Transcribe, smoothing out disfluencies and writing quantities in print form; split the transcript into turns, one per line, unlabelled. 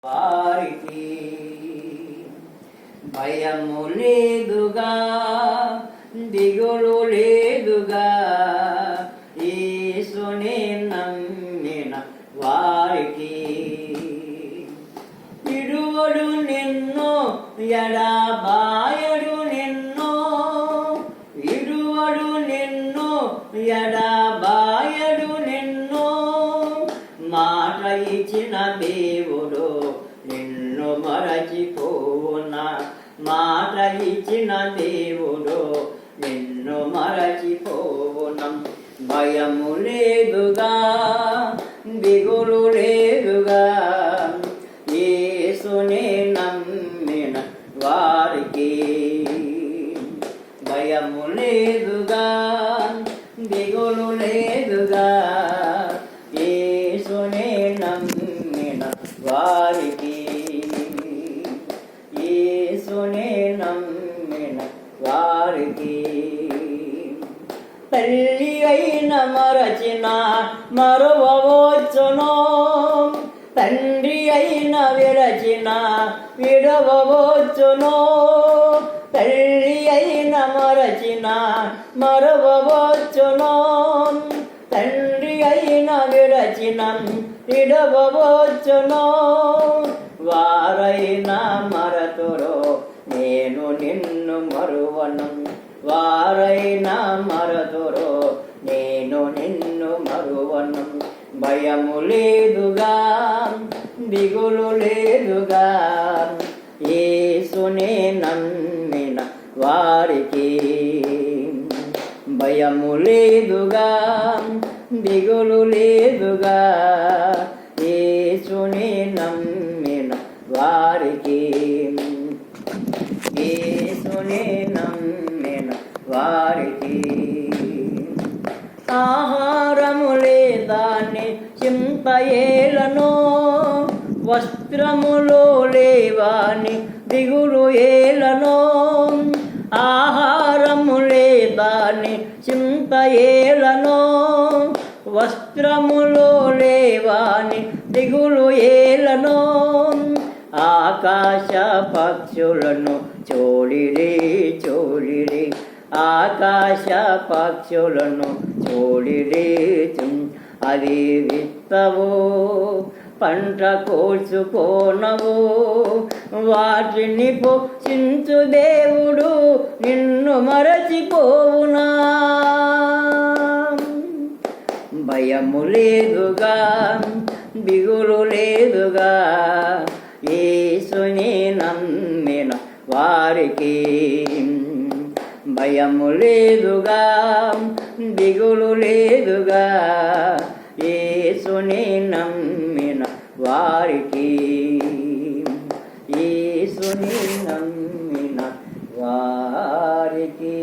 వారికి భయము లేదుగా, దిగులు లేదుగా, యేసునే నమ్మిన వారికి. విడువడు నిన్ను, ఎడబాయడు నిన్ను, విడువడు నిన్ను, ఎడబాయడు నిన్ను. మాట ఇచ్చిన దేవుడు నిన్ను మరచిపోవునా, మాట ఇచ్చిన దేవుడు నిన్ను మరచిపోవునా. భయము లేదుగా, దిగులు లేదుగా, యేసునే నమ్మిన వారికి. భయము లేదుగా, దిగులు లేదుగా, యేసునే నమ్మిన వారికి. యేసునే నమ్మిన వారికి. తల్లి అయిన మరచిన మరువవచ్చును, తండ్రి అయిన విరచిన విడవవచ్చును. తల్లి అయిన మరచిన మరువవచ్చును, తండ్రి అయిన విరచిన విడవవచ్చును. వారైనా మరతురో నేను నిన్ను మరువను, వారైనా మరతురో నేను నిన్ను మరువను. భయము లేదుగా, దిగులు లేదుగా, యేసునే నమ్మిన వారికి. భయము లేదుగా, దిగులు లేదుగా, యేసునే నమ్మిన వారికి. యేసునే నమ్మిన వారికి. ఆహారము లేదాన్ని చింతయేలను, వస్త్రములో లేవాని దిగులు ఏలను. ఆహారము లేదాన్ని చింతయేలను, వస్త్రములో లేవాని దిగులు ఏలను. ఆకాశ పక్షులను చూడిరి చూడిరి, ఆకాశ పక్షులను చూడిరి. అది విత్తవు, పంట కోల్చుకోనవు, వాటిని పోషించు దేవుడు నిన్ను మరచిపోవునా. భయము లేదుగా, దిగులు లేదుగా, యేసుని నమ్మిన వారికి. భయము లేదుగా, దిగులు లేదుగా, యేసుని నమ్మిన వారికి. యేసుని నమ్మిన వారికి.